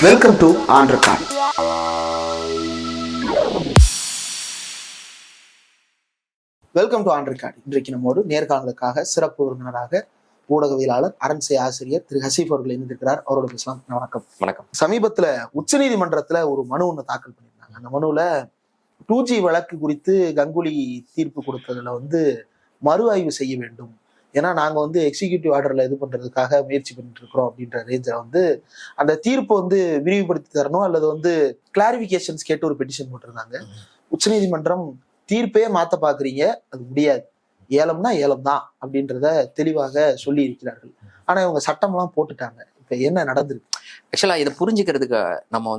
Welcome to on record. Welcome to on record. இன்றைக்கு நம்மோடு நேர்காணலுக்காக சிறப்பு விருந்தினராக ஊடகவியலாளர் அரண்சை ஆசிரியர் திரு ஹசீப் அவர்கள் இணைந்திருக்கிறார். அவரோட பேசலாம். வணக்கம். வணக்கம். சமீபத்துல உச்சநீதிமன்றத்துல ஒரு மனு ஒன்று தாக்கல் பண்ணியிருந்தாங்க. அந்த மனுவில் 2G வழக்கு குறித்து கங்குலி தீர்ப்பு கொடுத்ததுல மறு ஆய்வு செய்ய வேண்டும், ஏன்னா நாங்க எக்ஸிக்யூட்டிவ் ஆர்டர்ல இது பண்றதுக்காக முயற்சி பண்ணிட்டு இருக்கிறோம் அப்படின்ற ரேஞ்சில் அந்த தீர்ப்பை விரிவுபடுத்தி தரணும் அல்லது கிளாரிபிகேஷன்ஸ் கேட்டு ஒரு பெட்டிஷன் போட்டிருந்தாங்க. உச்சநீதிமன்றம் தீர்ப்பே மாத்த பாக்குறீங்க, அது முடியாது, ஏலம்னா ஏலம் தான் அப்படின்றத தெளிவாக சொல்லி இருக்கிறார்கள். ஆனா இவங்க சட்டம்லாம் போட்டுட்டாங்க. இப்ப என்ன நடந்திருக்கு? ஆக்சுவலா இதை புரிஞ்சுக்கிறதுக்கு நம்ம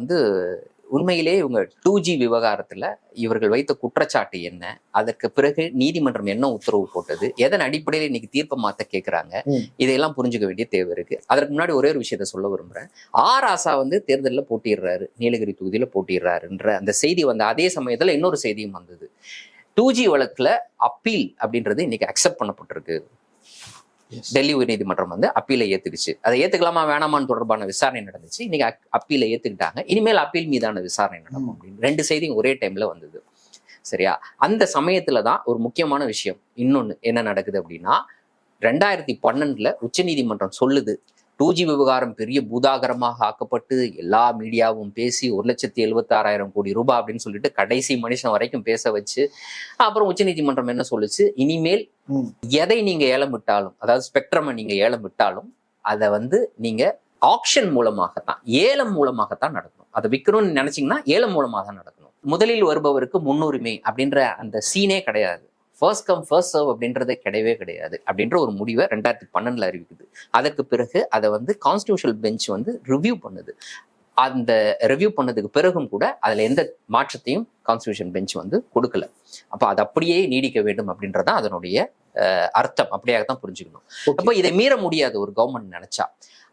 உண்மையிலே இவங்க 2G விவகாரத்துல இவர்கள் வைத்த குற்றச்சாட்டு என்ன, அதற்கு பிறகு நீதிமன்றம் என்ன உத்தரவு போட்டது, எதன் அடிப்படையில் இன்னைக்கு தீர்ப்பை மாத்த கேட்கிறாங்க, இதையெல்லாம் புரிஞ்சுக்க வேண்டிய தேவை இருக்கு. அதற்கு முன்னாடி ஒரே ஒரு விஷயத்த சொல்ல விரும்புறேன். ஆசா தேர்தலில் போட்டிடுறாரு, நீலகிரி தொகுதியில போட்டிடுறாருன்ற அந்த செய்தி அதே சமயத்துல இன்னொரு செய்தியும் வந்தது. 2G வழக்குல அப்பீல் அப்படின்றது இன்னைக்கு அக்செப்ட் பண்ணப்பட்டிருக்கு. டெல்லி உயர்நீதிமன்றம் அப்பீலை ஏத்துக்குச்சு. அதை ஏத்துக்கலாமா வேணாமான்னு தொடர்பான விசாரணை நடந்துச்சு. இன்னைக்கு அப்பீலை ஏத்துக்கிட்டாங்க. இனிமேல் அப்பீல் மீதான விசாரணை நடக்கும் அப்படின்னு ரெண்டு செய்தியும் ஒரே டைம்ல வந்தது. சரியா? அந்த சமயத்துலதான் ஒரு முக்கியமான விஷயம் இன்னொன்னு என்ன நடக்குது அப்படின்னா, 2012 உச்சநீதிமன்றம் சொல்லுது 2G விவகாரம் பெரிய பூதாகரமாக ஆக்கப்பட்டு எல்லா மீடியாவும் பேசி 1,76,000 கோடி ரூபாய் அப்படின்னு சொல்லிட்டு கடைசி மனுஷன் வரைக்கும் பேச வச்சு, அப்புறம் உச்சநீதிமன்றம் என்ன சொல்லுச்சு, இனிமேல் எதை நீங்க ஏலம் விட்டாலும், அதாவது ஸ்பெக்ட்ரமை நீங்க ஏலம் விட்டாலும் அதை நீங்க ஆக்ஷன் மூலமாகத்தான், ஏலம் மூலமாகத்தான் நடக்கணும். அதை விற்கணும்னு நினைச்சீங்கன்னா ஏலம் மூலமாக தான் நடக்கணும். முதலில் வருபவருக்கு முன்னுரிமை அப்படின்ற அந்த சீனே கிடையாது. ஃபர்ஸ்ட் கம் ஃபர்ஸ்ட் சர்வ் அப்படின்றதே கிடையவே கிடையாது அப்படின்ற ஒரு முடிவை 2012 அறிவிக்குது. அதற்கு பிறகு அதை கான்ஸ்டிடியூஷனல் பெஞ்ச் ரிவ்யூ பண்ணுது. அந்த ரிவ்யூ பண்ணதுக்கு பிறகும் கூட அதுல எந்த மாற்றத்தையும் கான்ஸ்டிடியூஷன் பெஞ்ச் கொடுக்கல. அப்ப அது அப்படியே நீடிக்க வேண்டும் அப்படின்றதான் அதனுடைய அர்த்தம். அப்படியாகத்தான் புரிஞ்சுக்கணும். அப்ப இதை மீற முடியாது ஒரு கவர்மெண்ட் நினைச்சா.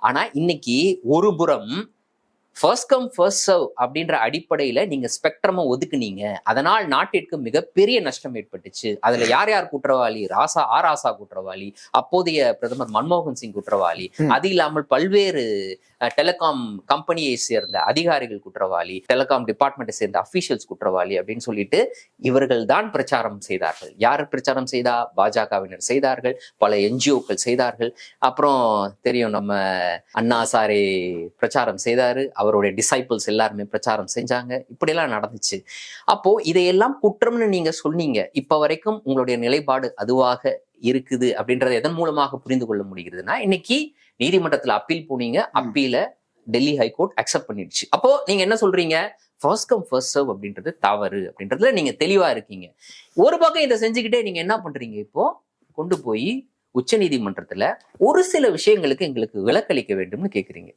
ஆனா இன்னைக்கு ஒரு புறம் ஃபர்ஸ்ட் கம் ஃபர்ஸ்ட் சர்வ் அப்படின்ற அடிப்படையில நீங்க ஸ்பெக்ட்ரமை ஒதுக்குனீங்க, அதனால் நாட்டிற்கு மிகப்பெரிய நஷ்டம் ஏற்பட்டுச்சு. அதுல யார் யார் குற்றவாளி? ராசா குற்றவாளி, அப்போதைய பிரதமர் மன்மோகன் சிங் குற்றவாளி, அது இல்லாமல் பல்வேறு டெலிகாம் கம்பெனியை சேர்ந்த அதிகாரிகள் குற்றவாளி, டெலிகாம் டிபார்ட்மெண்ட்டை சேர்ந்த அபிஷியல்ஸ் குற்றவாளி அப்படின்னு சொல்லிட்டு இவர்கள் தான் பிரச்சாரம் செய்தார்கள். யார் பிரச்சாரம் செய்தா? பாஜகவினர் செய்தார்கள், பல என்ஜிஓக்கள் செய்தார்கள். அப்புறம் தெரியும், நம்ம அண்ணா சாரே பிரச்சாரம் செய்தாரு, அவருடைய டிசைபிள்ஸ் எல்லாருமே பிரச்சாரம் செஞ்சாங்க. இப்படியெல்லாம் நடந்துச்சு. அப்போ இதையெல்லாம் குற்றம்னு நீங்க சொன்னீங்க. இப்ப வரைக்கும் உங்களுடைய நிலைப்பாடு அதுவாக இருக்குது அப்படின்றத எதன் மூலமாக புரிந்து கொள்ள முடிகிறதுனா, இன்னைக்கு நீதிமன்றத்துல அப்பீல் போனீங்க, அப்பீல டெல்லி ஹைகோர்ட் அக்செப்ட் பண்ணிடுச்சு. அப்போ நீங்க என்ன சொல்றீங்க? ஃபர்ஸ்ட் கம் ஃபர்ஸ்ட் சர்வ் அப்படின்றது தவறு அப்படின்றதுல நீங்க தெளிவா இருக்கீங்க. ஒரு பக்கம் இதை செஞ்சுக்கிட்டே நீங்க என்ன பண்றீங்க, இப்போ கொண்டு போய் உச்ச நீதிமன்றத்துல ஒரு சில விஷயங்களுக்கு எங்களுக்கு விலக்களிக்க வேண்டும்னு கேக்குறீங்க.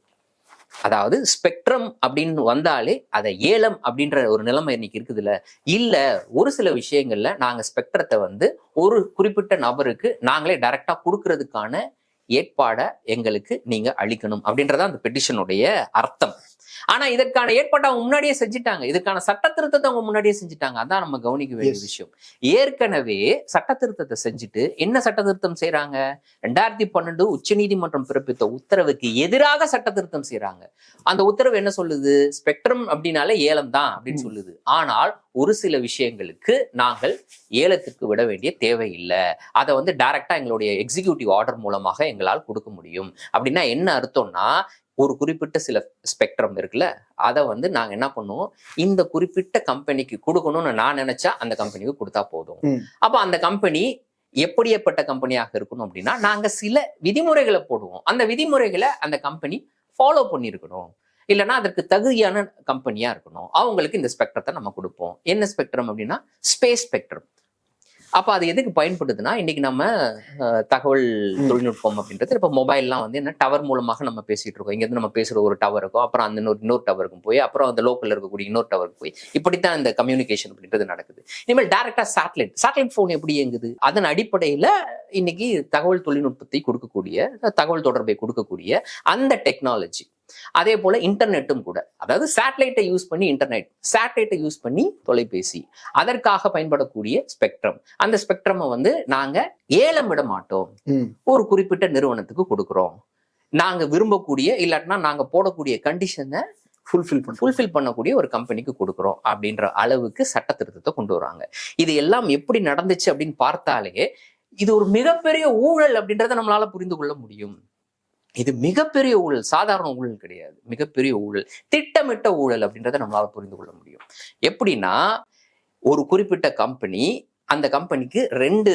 அதாவது ஸ்பெக்ட்ரம் அப்படின்னு வந்தாலே அதை ஏலம் அப்படின்ற ஒரு நிலைமை இன்னைக்கு இருக்குதுல்ல. இல்ல, ஒரு சில விஷயங்கள்ல நாங்க ஸ்பெக்ட்ரத்தை ஒரு குறிப்பிட்ட நபருக்கு நாங்களே டைரக்டா கொடுக்கறதுக்கான ஏற்பாடை எங்களுக்கு நீங்க அளிக்கணும் அப்படின்றத அந்த பெட்டிஷனுடைய அர்த்தம். ஆனா இதற்கான ஏற்பாட்டை அவங்க முன்னாடியே செஞ்சுட்டாங்க. இதுக்கான சட்ட திருத்தத்தை அவங்க முன்னாடியே செஞ்சுட்டாங்க. அதான் நம்ம கவனிக்க வேண்டிய விஷயம். ஏற்கனவே சட்ட திருத்தத்தை செஞ்சுட்டு என்ன சட்ட திருத்தம் செய்யறாங்க? 2012 உச்ச நீதிமன்றம் பிறப்பித்த உத்தரவுக்கு எதிராக சட்ட திருத்தம் செய்யறாங்க. அந்த உத்தரவு என்ன சொல்லுது? ஸ்பெக்ட்ரம் அப்படின்னாலே ஏலம் தான் அப்படின்னு சொல்லுது. ஆனால் ஒரு சில விஷயங்களுக்கு நாங்கள் ஏலத்துக்கு விட வேண்டிய தேவை இல்லை, அதை டைரக்டா எங்களுடைய எக்ஸிக்யூட்டிவ் ஆர்டர் மூலமாக எங்களால் கொடுக்க முடியும். அப்படின்னா என்ன அர்த்தம்னா, ஒரு குறிப்பிட்ட சில ஸ்பெக்ட்ரம் இருக்குல்ல, அதை நாங்க என்ன பண்ணுவோம், இந்த குறிப்பிட்ட கம்பெனிக்கு கொடுக்கணும்னு நான் நினைச்சா அந்த கம்பெனிக்கு கொடுத்தா போதும். அப்ப அந்த கம்பெனி எப்படிப்பட்ட கம்பெனியாக இருக்கணும் அப்படின்னா, நாங்க சில விதிமுறைகளை போடுவோம். அந்த விதிமுறைகளை அந்த கம்பெனி ஃபாலோ பண்ணியிருக்கணும், இல்லைன்னா அதற்கு தகுதியான கம்பெனியா இருக்கணும். அவங்களுக்கு இந்த ஸ்பெக்ட்ரத்தை நம்ம கொடுப்போம். என்ன ஸ்பெக்ட்ரம் அப்படின்னா ஸ்பேஸ் ஸ்பெக்ட்ரம். அப்ப அது எதுக்கு பயன்படுதுன்னா, இன்னைக்கு நம்ம தகவல் தொழில்நுட்பம் அப்படின்றது இப்ப மொபைல்லாம் என்ன டவர் மூலமாக நம்ம பேசிட்டு இருக்கோம். இங்க இருந்து நம்ம பேசுற ஒரு டவர் இருக்கும், அப்புறம் அந்த இன்னொரு டவருக்கும் போய், அப்புறம் அந்த லோக்கல்ல இருக்கக்கூடிய இன்னொரு டவருக்கு போய், இப்படித்தான் இந்த கம்யூனிகேஷன் அப்படின்றது நடக்குது. இனிமேல் டைரக்டா சேட்டலைட் போன் எப்படி இயங்குது? அதன் அடிப்படையில இன்னைக்கு தகவல் தொழில்நுட்பத்தை கொடுக்கக்கூடிய, தகவல் தொடர்பை கொடுக்கக்கூடிய அந்த டெக்னாலஜி, அதே போல இன்டர்நெட்டும் கூட, அதாவது சேட்டலைட்டை யூஸ் பண்ணி இன்டர்நெட், சேட்டலைட்டை யூஸ் பண்ணி தொலைபேசி, அதற்காக பயன்படக்கூடிய ஸ்பெக்ட்ரம். அந்த ஸ்பெக்ட்ரமை நாங்க ஏலம் விட மாட்டோம், ஒரு குறிப்பிட்ட நிறுவனத்துக்கு கொடுக்குறோம். நாங்க விரும்பக்கூடிய, இல்லாட்டினா நாங்க போடக்கூடிய கண்டிஷனை ஃபுல்ஃபில் பண்ணக்கூடிய ஒரு கம்பெனிக்கு கொடுக்குறோம் அப்படின்ற அளவுக்கு சட்ட திருத்தத்தை கொண்டு வராங்க. இது எல்லாம் எப்படி நடந்துச்சு அப்படின்னு பார்த்தாலே இது ஒரு மிகப்பெரிய ஊழல் அப்படின்றத நம்மளால புரிந்து கொள்ள முடியும். இது மிகப்பெரிய ஊழல், சாதாரண ஊழல் கிடையாது, மிகப்பெரிய ஊழல், திட்டமிட்ட ஊழல் அப்படின்றத நம்மளால புரிந்து கொள்ள முடியும். எப்படின்னா, ஒரு குறிப்பிட்ட கம்பெனி, அந்த கம்பெனிக்கு 2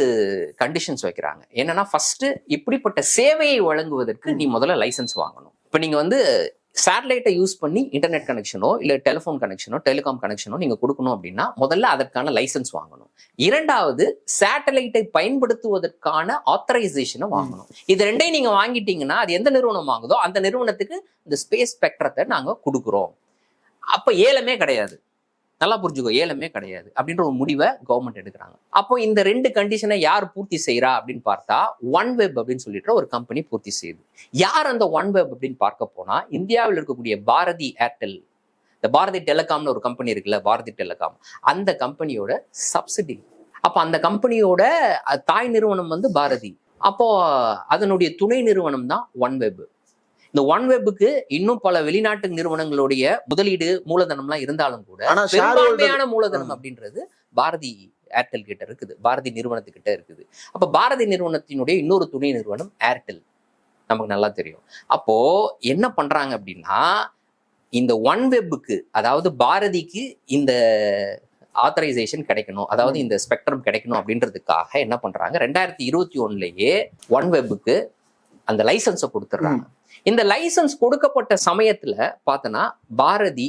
கண்டிஷன்ஸ் வைக்கிறாங்க. என்னன்னா, ஃபர்ஸ்ட் இப்படிப்பட்ட சேவையை வழங்குவதற்கு நீ முதல்ல லைசன்ஸ் வாங்கணும். இப்ப நீங்க வந்து சேட்டலைட்டை யூஸ் பண்ணி இன்டர்நெட் கனெக்ஷனோ இல்ல டெலிஃபோன் கனெக்ஷனோ டெலிகாம் கனெக்ஷனோ நீங்க கொடுக்கணும் அப்படின்னா முதல்ல அதற்கான லைசன்ஸ் வாங்கணும். இரண்டாவது, சேட்டலைட்டை பயன்படுத்துவதற்கான ஆத்தரைசேஷனை வாங்கணும். இது 2ஐயும் நீங்க வாங்கிட்டீங்கன்னா அது எந்த நிறுவனம் வாங்குதோ அந்த நிறுவனத்துக்கு இந்த ஸ்பேஸ் ஸ்பெக்ட்ரத்தை நாங்க கொடுக்குறோம். அப்ப ஏலமே கிடையாது. நல்லா புரிஞ்சுக்கோ, ஏலமே கிடையாது அப்படின்ற ஒரு முடிவை கவர்மெண்ட் எடுக்கிறாங்க. அப்போ இந்த 2 கண்டிஷனை யார் பூர்த்தி செய்யறா அப்படின்னு பார்த்தா OneWeb அப்படின்னு சொல்லிட்டு ஒரு கம்பெனி பூர்த்தி செய்யுது. யார் அந்த OneWeb அப்படின்னு பார்க்க போனா, இந்தியாவில் இருக்கக்கூடிய பாரதி ஏர்டெல், இந்த பாரதி டெலிகாம்னு ஒரு கம்பெனி இருக்குல்ல, பாரதி டெலிகாம், அந்த கம்பெனியோட சப்சிடி. அப்ப அந்த கம்பெனியோட தாய் நிறுவனம் வந்து பாரதி. அப்போ அதனுடைய துணை நிறுவனம் தான் OneWeb. இந்த OneWebக்கு இன்னும் பல வெளிநாட்டு நிறுவனங்களுடைய முதலீடு மூலதனம்லாம் இருந்தாலும் கூட பெரும்பான்மையான மூலதனம் அப்படின்றது பாரதி ஏர்டெல் கிட்ட இருக்குது, பாரதி நிறுவனத்துக்கிட்ட இருக்குது. அப்ப பாரதி நிறுவனத்தினுடைய இன்னொரு துணை நிறுவனம் ஏர்டெல், நமக்கு நல்லா தெரியும். அப்போ என்ன பண்றாங்க அப்படின்னா, இந்த OneWebக்கு, அதாவது பாரதிக்கு இந்த ஆத்தரைசேஷன் கிடைக்கணும், அதாவது இந்த ஸ்பெக்ட்ரம் கிடைக்கணும் அப்படின்றதுக்காக என்ன பண்றாங்க, 2021லயே OneWebக்கு அந்த லைசன்ஸை கொடுத்துட்றாங்க. இந்த லைசன்ஸ் கொடுக்கப்பட்ட சமயத்துல பார்த்தனா பாரதி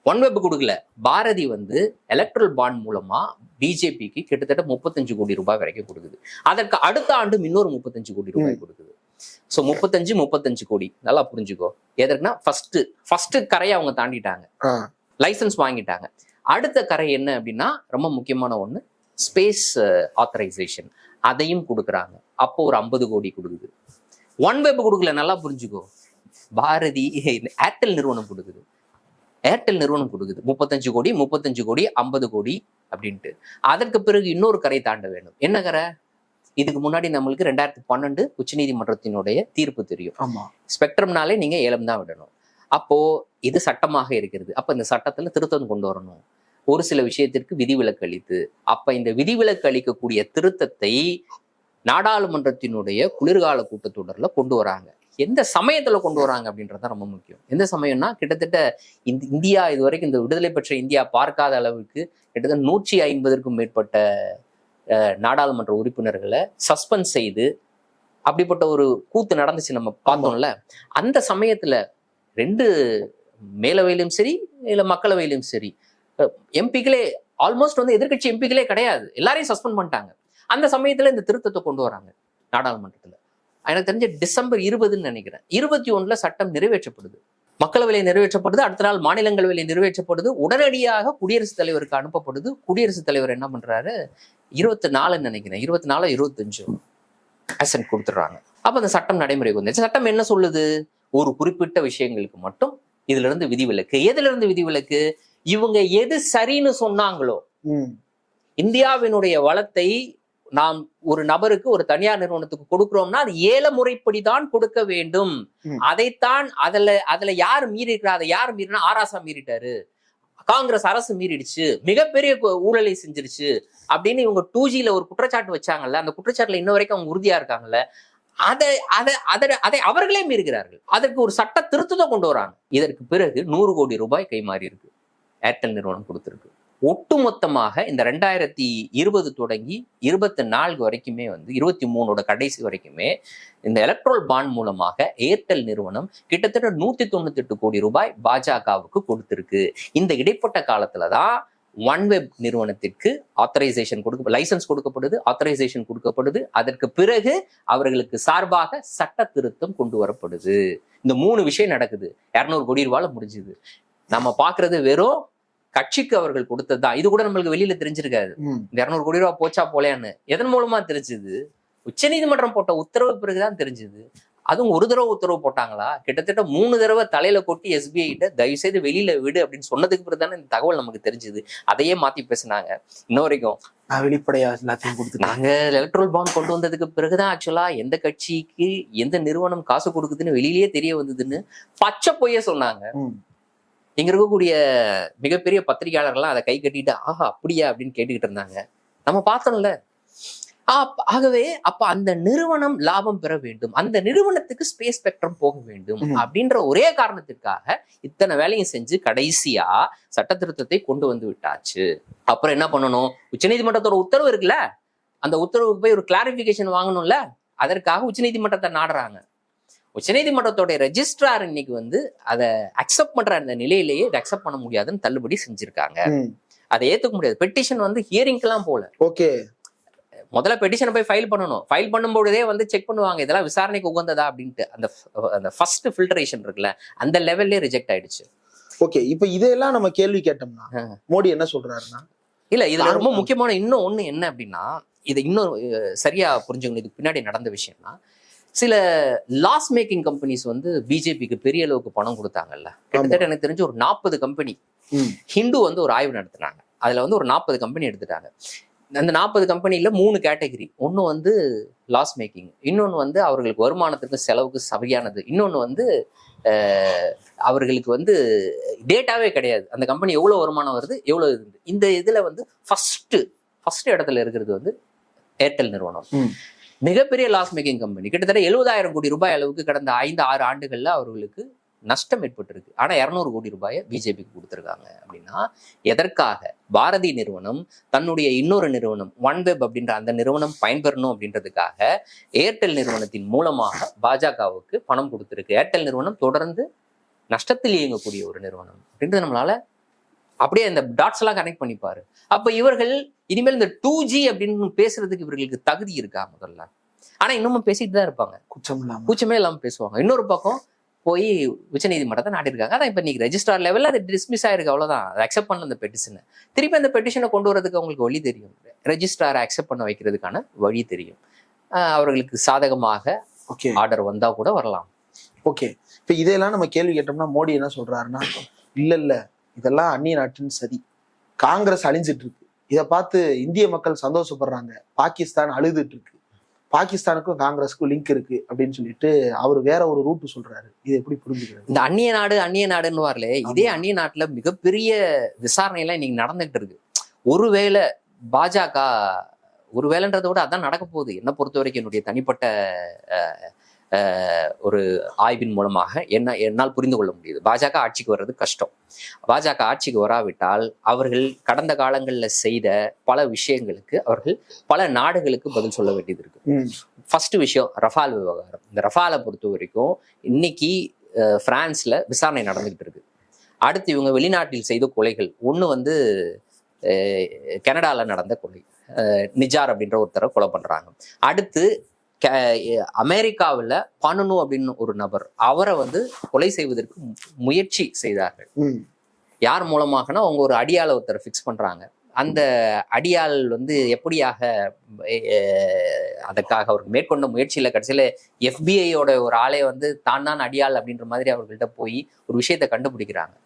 OneWeb கொடுக்கல, பாரதி வந்து எலக்ட்ரல் பாண்ட் மூலமா பிஜேபிக்கு கிட்டத்தட்ட 35 கோடி ரூபாய் வரைக்கும் கொடுக்குது. அதற்கு அடுத்த ஆண்டு இன்னொரு 35 கோடி ரூபாய் கொடுக்குது. ஸோ 35 கோடி, நல்லா புரிஞ்சுக்கோ. எதற்குன்னா ஃபர்ஸ்ட் கரையை அவங்க தாண்டிட்டாங்க, லைசன்ஸ் வாங்கிட்டாங்க. அடுத்த கரை என்ன அப்படின்னா ரொம்ப முக்கியமான ஒண்ணு, ஸ்பேஸ் ஆத்தரைசேஷன், அதையும் கொடுக்குறாங்க. அப்போ ஒரு 50 கோடி கொடுக்குது. OneWeb கொடுக்கல, நல்லா புரிஞ்சுக்கோ, பாரதி ஏர்டெல் நிறுவனம் கொடுக்குது. ஏர்டெல் நிறுவனம் கொடுக்குது 35 கோடி, 50 கோடி அப்படின்ட்டு. அதற்கு பிறகு இன்னொரு கரை தாண்ட வேண்டும். என்ன கரை? இதுக்கு முன்னாடி நம்மளுக்கு 2012 உச்சநீதிமன்றத்தினுடைய தீர்ப்பு தெரியும். ஸ்பெக்ட்ரம்னாலே நீங்க ஏலம் தான் விடணும். அப்போ இது சட்டமாக இருக்கிறது. அப்ப இந்த சட்டத்துல திருத்தம் கொண்டு வரணும், ஒரு சில விஷயத்திற்கு விதிவிலக்கு அளித்து. அப்ப இந்த விதிவிலக்கு அளிக்கக்கூடிய திருத்தத்தை நாடாளுமன்றத்தினுடைய குளிர்கால கூட்டத்தொடர்ல கொண்டு வராங்க. எந்த சமயத்துல கொண்டு வராங்க அப்படின்றத ரொம்ப முக்கியம். எந்த சமயம்னா, கிட்டத்தட்ட இந்தியா இதுவரைக்கும் இந்த விடுதலை பெற்ற இந்தியா பார்க்காத அளவுக்கு கிட்டத்தட்ட 150க்கும் மேற்பட்ட நாடாளுமன்ற உறுப்பினர்களை சஸ்பெண்ட் செய்து அப்படிப்பட்ட ஒரு கூத்து நடந்துச்சு, நம்ம பார்த்தோம்ல. அந்த சமயத்துல 2 மேலவையிலும் சரி இல்ல மக்களவையிலும் சரி எம்பிக்களே ஆல்மோஸ்ட் வந்து எதிர்கட்சி எம்பிக்களே கிடையாது, எல்லாரையும் சஸ்பெண்ட் பண்ணிட்டாங்க. அந்த சமயத்துல இந்த திருத்தத்தை கொண்டு வராங்க நாடாளுமன்றத்துல. எனக்கு தெரிஞ்ச டிசம்பர் 20ன்னு நினைக்கிறேன், 21ல சட்டம் நிறைவேற்றப்படுது, மக்களவையில நிறைவேற்றப்படுது. அடுத்த நாள் மாநிலங்களவையில நிறைவேற்றப்படுது. உடனடியாக குடியரசுத் தலைவருக்கு அனுப்பப்படுது. குடியரசுத் தலைவர் என்ன பண்றாரு, 24ன்னு நினைக்கிறேன், 24 25 அசன்ட் கொடுத்துடுறாங்க. அப்ப அந்த சட்டம் நடைமுறைக்கு வந்துச்சு. சட்டம் என்ன சொல்லுது, ஒரு குறிப்பிட்ட விஷயங்களுக்கு மட்டும் இதுல இருந்து விதிவிலக்கு. எதுல இருந்து விதிவிலக்கு? இவங்க எது சரின்னு சொன்னாங்களோ, இந்தியாவினுடைய வளத்தை நாம் ஒரு நபருக்கு, ஒரு தனியார் நிறுவனத்துக்கு கொடுக்கிறோம்னா அது ஏல முறைப்படிதான் கொடுக்க வேண்டும். அதைத்தான் அதுல யாரு மீறி இருக்கிறா, அதை யாரு மீறினா, ஆராசா மீறிட்டாரு, காங்கிரஸ் அரசு மீறிடுச்சு, மிகப்பெரிய ஊழலை செஞ்சிருச்சு அப்படின்னு இவங்க 2Gல ஒரு குற்றச்சாட்டு வச்சாங்கல்ல, அந்த குற்றச்சாட்டுல இன்ன வரைக்கும் அவங்க உறுதியா இருக்காங்கல்ல, அதை அவர்களே மீறுகிறார்கள். அதற்கு ஒரு சட்ட திருத்தத்தை கொண்டு வராங்க. இதற்கு பிறகு 100 கோடி ரூபாய் கைமாறி இருக்கு, ஏர்டெல் நிறுவனம் கொடுத்திருக்கு. ஒட்டுமொத்தமாக இந்த 2020 தொடங்கி 24 வரைக்குமே வந்து 23ஓட கடைசி வரைக்குமே இந்த எலக்ட்ரல் பாண்ட் மூலமாக ஏர்டெல் நிறுவனம் கிட்டத்தட்ட 198 கோடி ரூபாய் பாஜகவுக்கு கொடுத்திருக்கு. இந்த இடைப்பட்ட காலத்துலதான் OneWeb நிறுவனத்திற்கு ஆத்தரைசேஷன் லைசன்ஸ் கொடுக்கப்படுது, ஆத்தரைசேஷன் கொடுக்கப்படுது. அதற்கு பிறகு அவர்களுக்கு சார்பாக சட்ட திருத்தம் கொண்டு வரப்படுது. இந்த 3 விஷயம் நடக்குது. 200 கோடி ரூபாயில முடிஞ்சுது. நம்ம பாக்குறது வெறும் கட்சிக்கு அவர்கள் கொடுத்ததுதான். இது கூட நம்மளுக்கு வெளியில தெரிஞ்சிருக்காது. இந்த 200 கோடி ரூபாய் போச்சா போலையான்னு எதன் மூலமா தெரிஞ்சுது? உச்சநீதிமன்றம் போட்ட உத்தரவு பிறகுதான் தெரிஞ்சுது. அதுவும் ஒரு தடவை உத்தரவு போட்டாங்களா, கிட்டத்தட்ட 3 தடவை தலையில கொட்டி SBI கிட்ட தயவு செய்து வெளியில விடு அப்படின்னு சொன்னதுக்கு பிறகுதானே இந்த தகவல் நமக்கு தெரிஞ்சுது. அதையே மாத்தி பேசினாங்க. இன்ன வரைக்கும் வெளிப்படையா எல்லாத்தையும் கொடுத்து நாங்க எலக்ட்ரல் பாண்ட் கொண்டு வந்ததுக்கு பிறகுதான் ஆக்சுவலா எந்த கட்சிக்கு எந்த நிறுவனம் காசு கொடுக்குதுன்னு வெளியிலேயே தெரிய வந்ததுன்னு பச்சை பொய்ய சொன்னாங்க. இங்க இருக்கக்கூடிய மிகப்பெரிய பத்திரிகையாளர்கள்லாம் அதை கை கட்டிட்டு ஆஹா அப்படியா அப்படின்னு கேட்டுக்கிட்டு இருந்தாங்க. நம்ம பார்த்தோம்ல. ஆகவே அப்ப அந்த நிறுவனம் லாபம் பெற வேண்டும், அந்த நிறுவனத்துக்கு ஸ்பேஸ் ஸ்பெக்ட்ரம் போக வேண்டும் அப்படின்ற ஒரே காரணத்திற்காக இத்தனை வேலையும் செஞ்சு கடைசியா சட்ட திருத்தத்தை கொண்டு வந்து விட்டாச்சு. அப்புறம் என்ன பண்ணணும்? உச்சநீதிமன்றத்தோட உத்தரவு இருக்குல்ல, அந்த உத்தரவுக்கு போய் ஒரு கிளாரிபிகேஷன் வாங்கணும்ல, அதற்காக உச்சநீதிமன்றத்தை நாடுறாங்க. உச்சநீதிமன்றத்தோட ரெஜிஸ்ட்ரார் இன்னைக்கு வந்து அதை அக்செப்ட் பண்ற அந்த நிலையிலேயே இதை அக்செப்ட் பண்ண முடியாதுன்னு தள்ளுபடி செஞ்சிருக்காங்க. அதை ஏத்துக்க முடியாது. பெட்டிஷன் வந்து ஹியரிங்க்கெல்லாம் போல. ஓகே, முதல்ல பெட்டிஷனை போய் ஃபைல் பண்ணணும். ஃபைல் பண்ணும்போதே வந்து செக் பண்ணுவாங்க இதெல்லாம் விசாரணைக்கு உகந்ததா அப்படின்ட்டு. அந்த ஃபர்ஸ்ட் ஃபில்டரேஷன் இருக்குல்ல, அந்த லெவல்லே ரிஜெக்ட் ஆயிடுச்சு. ஓகே, இப்ப இதெல்லாம் நம்ம கேள்வி கேட்டோம்னா மோடி என்ன சொல்றாருன்னா, இல்ல இதுல ரொம்ப முக்கியமான இன்னும் ஒண்ணு என்ன அப்படின்னா, இது இன்னும் சரியா புரிஞ்சுக்கணும். இதுக்கு பின்னாடி நடந்த விஷயம்னா, சில லாஸ் மேக்கிங் கம்பெனிஸ் வந்து பிஜேபிக்கு பெரிய அளவுக்கு பணம் கொடுத்தாங்கல்ல. கிட்டத்தட்ட எனக்கு தெரிஞ்சு ஒரு 40 கம்பெனி ஹிந்து வந்து ஒரு ஆய்வு நடத்தினாங்க. அதுல வந்து ஒரு 40 கம்பெனி எடுத்துட்டாங்க. அந்த 40 கம்பெனில 3 கேட்டகரி. ஒன்று வந்து லாஸ் மேக்கிங், இன்னொன்று வந்து அவர்களுக்கு வருமானத்துக்கு செலவுக்கு சரியானது, இன்னொன்று வந்து அவர்களுக்கு வந்து டேட்டாவே கிடையாது, அந்த கம்பெனி எவ்வளோ வருமானம் வருது எவ்வளோ இருக்குது. இந்த இதில் வந்து ஃபர்ஸ்ட் இடத்துல இருக்கிறது வந்து ஏர்டெல் நிறுவனம். மிகப்பெரிய லாஸ் மேக்கிங் கம்பெனி. கிட்டத்தட்ட 70,000 கோடி ரூபாய் அளவுக்கு கடந்த 5-6 ஆண்டுகள்ல அவர்களுக்கு நஷ்டம் ஏற்பட்டிருக்கு. ஆனா 200 கோடி ரூபாயை பிஜேபிக்கு கொடுத்துருக்காங்க. அப்படின்னா எதற்காக? பாரதி நிறுவனம் தன்னுடைய இன்னொரு நிறுவனம் ஒன்வெப் அப்படின்ற அந்த நிறுவனம் பயன்பெறணும் அப்படின்றதுக்காக ஏர்டெல் நிறுவனத்தின் மூலமாக பாஜகவுக்கு பணம் கொடுத்துருக்கு. ஏர்டெல் நிறுவனம் தொடர்ந்து நஷ்டத்தில் இயங்கக்கூடிய ஒரு நிறுவனம் அப்படின்றது நம்மளால அப்படியே இந்த டாட்ஸ் எல்லாம் கனெக்ட் பண்ணிப்பாரு. அப்ப இவர்கள் இனிமேல் இந்த 2G அப்படின்னு பேசுறதுக்கு இவர்களுக்கு தகுதி இருக்கா முதல்ல? ஆனா இன்னமும் பேசிட்டு தான் இருப்பாங்க, கூச்சமே இல்லாம பேசுவாங்க. இன்னொரு பக்கம் போய் உச்சநீதிமன்றத்தை நாட்டிருக்காங்க. அதான் இப்ப நீங்க ரெஜிஸ்ட்ரார் லெவல்ல அது டிஸ்மிஸ் ஆயிருக்கு, அவ்வளவுதான். அதை அக்செப்ட் பண்ணல அந்த பெட்டிஷனை. திருப்பி அந்த பெட்டிஷனை கொண்டு வரதுக்கு அவங்களுக்கு வழி தெரியும், ரெஜிஸ்ட்ராரை அக்செப்ட் பண்ண வைக்கிறதுக்கான வழி தெரியும். அவர்களுக்கு சாதகமாக ஆர்டர் வந்தா கூட வரலாம். ஓகே, இப்ப இதையெல்லாம் நம்ம கேள்வி கேட்டோம்னா மோடி என்ன சொல்றாருன்னா, இல்ல இதெல்லாம் அந்நிய நாட்டின் சதி, காங்கிரஸ் அழிஞ்சிட்டு இருக்கு, இதை பார்த்து இந்திய மக்கள் சந்தோஷப்படுறாங்க, பாகிஸ்தான் அழுதுட்டு இருக்கு, பாகிஸ்தானுக்கும் காங்கிரஸுக்கும் லிங்க் இருக்கு அப்படின்னு சொல்லிட்டு அவர் வேற ஒரு ரூட் சொல்றாரு. இது எப்படி புரிஞ்சுக்கிறது? இந்த அந்நிய நாடுன்னு வரல, இதே அந்நிய நாட்டுல மிகப்பெரிய விசாரணை எல்லாம் இன்னைக்கு நடந்துகிட்டு இருக்கு. ஒருவேளை பாஜக, ஒருவேளைன்றதை விட அதான் நடக்க போகுது. என்ன பொறுத்த வரைக்கும் என்னுடைய தனிப்பட்ட ஒரு ஆய்வின் மூலமாக என்னால் புரிந்து கொள்ள முடியுது. பாஜக ஆட்சிக்கு வர்றது கஷ்டம். பாஜக ஆட்சிக்கு வராவிட்டால் அவர்கள் கடந்த காலங்களில் செய்த பல விஷயங்களுக்கு அவர்கள் பல நாடுகளுக்கு பதில் சொல்ல வேண்டியது இருக்கு. ஃபர்ஸ்ட் விஷயம் ரஃபால் விவகாரம். இந்த ரஃபாலை பொறுத்த வரைக்கும் இன்னைக்கு பிரான்ஸ்ல விசாரணை நடந்துகிட்டு இருக்கு. அடுத்து இவங்க வெளிநாட்டில் செய்த கொலைகள், ஒன்று வந்து கனடால நடந்த கொலை, நிஜார் அப்படின்ற ஒருத்தரை கொலை பண்றாங்க. அடுத்து அமெரிக்காவில் பனனு அப்படின்னு ஒரு நபர், அவரை வந்து கொலை செய்வதற்கு முயற்சி செய்தார்கள். யார் மூலமாகனா அவங்க ஒரு அடியாள ஒருத்தரை ஃபிக்ஸ் பண்றாங்க. அந்த அடியாள் வந்து எப்படியாக அதற்காக அவருக்கு மேற்கொண்ட முயற்சியில கடைசியில FBI-யோட ஒரு ஆளே வந்து தான் அடியாள் அப்படின்ற மாதிரி அவர்கள்ட்ட போய் ஒரு விஷயத்த கண்டுபிடிக்கிறாங்க.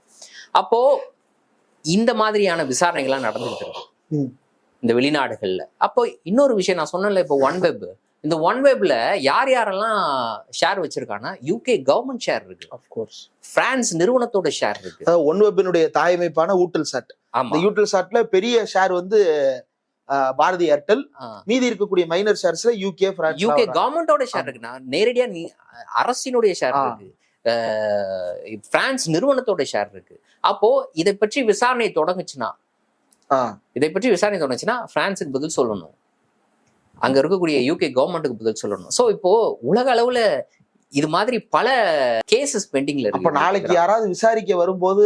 அப்போ இந்த மாதிரியான விசாரணைகள்லாம் நடந்துகிட்டு இருக்கு இந்த வெளிநாடுகள்ல. அப்போ இன்னொரு விஷயம் நான் சொன்னேன்ல, இப்போ ஒன்வெப், இந்த ஒன்வெப்ல யாரெல்லாம் ஷேர் வச்சிருக்காங்கன்னா UK கவர்மெண்ட் ஷேர் இருக்கு, ஆஃப்கோர்ஸ் பிரான்ஸ் நிறுவனத்தோட ஷேர் இருக்கு. ஒன்வெப்பினுடைய தாயமைப்பான ஊட்டல்சாட், அந்த ஊட்டல்சாட்ல பெரிய ஷேர் வந்து பாரதி ஏர்டெல், மீதி இருக்கக்கூடிய மைனர் ஷேர்ஸ்ல UK கவர்மெண்டோட ஷேர் இருக்கு. நான் நேரடியா அரசினுடைய ஷேர் இருக்கு, பிரான்ஸ் நிறுவனத்தோட ஷேர் இருக்கு. அப்போ இதை பற்றி விசாரணை தொடங்குச்சுன்னா பிரான்ஸுக்கு பதில் சொல்லணும், அங்க இருக்கக்கூடிய UK கவர்மெண்ட்டுக்கு பதில் சொல்லணும். சோ இப்போ உலக அளவுல இது மாதிரி பல கேசஸ் பெண்டிங்ல இருக்கு. அப்ப நாளைக்கு யாராவது விசாரிக்க வரும்போது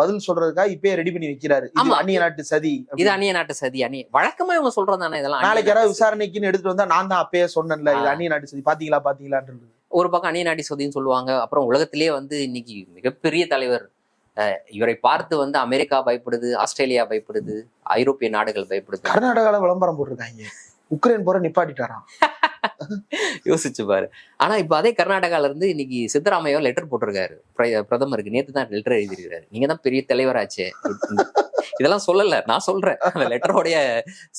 பதில் சொல்றதுக்காக இப்பயே ரெடி பண்ணி வைக்கிறாரு. அந்நிய நாட்டு சதி, இது அந்நிய நாட்டு சதி, வழக்கமா இவங்க சொல்றதானே இதெல்லாம். நாளைக்கு யாராவது விசாரணைக்குன்னு எடுத்துட்டு வந்தா நான் தான் அப்பயே சொன்னேன்ல இது அந்நிய நாட்டு சதி, பாத்தீங்களான்றது ஒரு பக்கம் அந்நிய நாட்டு சதின்னு சொல்லுவாங்க. அப்புறம் உலகத்திலேயே வந்து இன்னைக்கு மிகப்பெரிய தலைவர், இவரை பார்த்து வந்து அமெரிக்கா பயப்படுது, ஆஸ்திரேலியா பயப்படுது, ஐரோப்பிய நாடுகள் பயப்படுது. கர்நாடகால விளம்பரம் போட்டிருக்காங்க, உக்ரைன் போற நிப்பாட்டிட்டாராம். யோசிச்சு பாரு. ஆனா இப்ப அதே கர்நாடகால இருந்து இன்னைக்கு சித்தராமையா லெட்டர் போட்டிருக்காரு பிரதமருக்கு. நேத்து தான் லெட்டர் எழுதியிருக்காரு. நீங்க தான் பெரிய தலைவராச்சே. இதெல்லாம் சொல்லல, நான் சொல்றேன். அந்த லெட்டரோடைய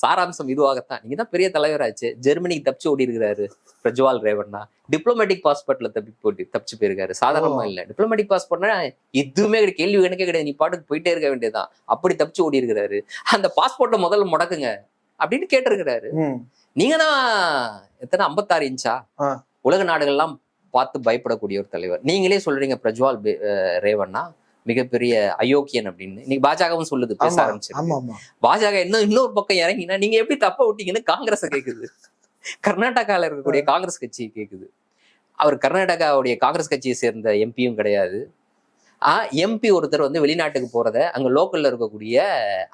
சாராம்சம் இதுவாகத்தான். நீங்க தான் பெரிய தலைவராச்சு. ஜெர்மனிக்கு தப்பிச்சு ஓடி இருக்கிறாரு பிரஜ்வால் ரேவண்ணா. டிப்ளமேட்டிக் பாஸ்போர்ட்ல தப்பிச்சு போயிருக்காரு. சாதாரணமா இல்ல. டிப்ளமேட்டிக் பாஸ்போர்ட்னா எதுவுமே கிடையாது, கேள்வி கணக்கே கிடையாது. நீ பாட்டுக்கு போயிட்டே இருக்க வேண்டியதுதான். அப்படி தப்பிச்சு ஓடி இருக்கிறாரு. அந்த பாஸ்போர்ட்டை முதல்ல முடக்குங்க அப்படின்னு கேட்டிருக்கிறாரு. நீங்க தான் எத்தனை 56 இன்ச்சா உலக நாடுகள்லாம் பார்த்து பயப்படக்கூடிய ஒரு தலைவர். நீங்களே சொல்றீங்க பிரஜ்வால் ரேவண்ணா மிகப்பெரிய அயோக்கியன் அப்படின்னு. இன்னைக்கு பாஜகவும் சொல்லுது, பேச ஆரம்பிச்சு. பாஜக இன்னொரு பக்கம் இறங்கினா நீங்க எப்படி தப்ப விட்டீங்கன்னு காங்கிரஸ் கேக்குது. கர்நாடகால இருக்கக்கூடிய காங்கிரஸ் கட்சி கேக்குது. அவர் கர்நாடகாவுடைய காங்கிரஸ் கட்சியை சேர்ந்த எம்பியும் கிடையாது. எம்பி ஒருத்தர் வந்து வெளிநாட்டுக்கு போறத அங்க லோக்கல்ல இருக்கக்கூடிய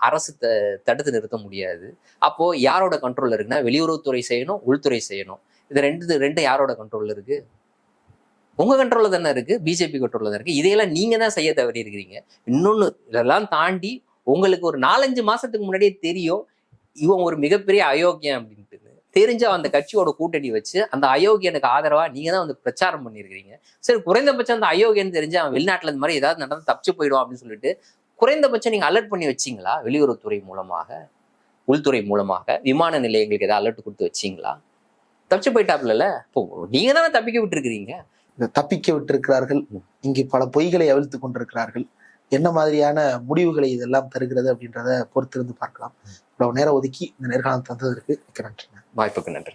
அரசு தடுத்து நிறுத்த முடியாது. அப்போ யாரோட கண்ட்ரோல்ல இருக்குன்னா வெளியுறவுத்துறை செய்யணும், உள்துறை செய்யணும். இது ரெண்டு யாரோட கண்ட்ரோல்ல இருக்கு? உங்க கண்ட்ரோல்ல தானே இருக்கு, பிஜேபி கண்ட்ரோல்ல தான் இருக்கு. இதையெல்லாம் நீங்க தான் செய்ய தவறி இருக்கிறீங்க. இன்னொன்னு, இதெல்லாம் தாண்டி உங்களுக்கு ஒரு 4-5 மாசத்துக்கு முன்னாடியே தெரியும் இவன் ஒரு மிகப்பெரிய அயோக்கியம் அப்படின்ட்டு. தெரிஞ்ச அந்த கட்சியோட கூட்டணி வச்சு அந்த அயோக்கியனுக்கு ஆதரவா நீங்க தான் வந்து பிரச்சாரம் பண்ணிருக்கீங்க. சரி, குறைந்தபட்சம் அந்த அயோக்கியன்னு தெரிஞ்சு அவன் வெளிநாட்டுல இந்த மாதிரி ஏதாவது நடந்து தப்பிச்சு போயிடுவான் அப்படின்னு சொல்லிட்டு குறைந்தபட்சம் நீங்க அலர்ட் பண்ணி வச்சீங்களா? வெளியுறவுத்துறை மூலமாக, உள்துறை மூலமாக விமான நிலையங்களுக்கு ஏதாவது அலர்ட் கொடுத்து வச்சீங்களா? தப்பிச்சு போயிட்டாப்ல. நீங்க தானே தப்பிக்க விட்டுருக்கிறீங்க. தப்பிக்க விட்டிருக்கிறார்கள். இங்கு பல பொய்களை அவிழ்த்து கொண்டிருக்கிறார்கள். என்ன மாதிரியான முடிவுகளை இதெல்லாம் தருகிறது அப்படின்றத பொறுத்திருந்து பார்க்கலாம். இவ்வளவு நேரம் ஒதுக்கி இந்த நேர்காணல் தந்ததற்கு மிக்க நன்றி. வாய்ப்புக்கு நன்றி.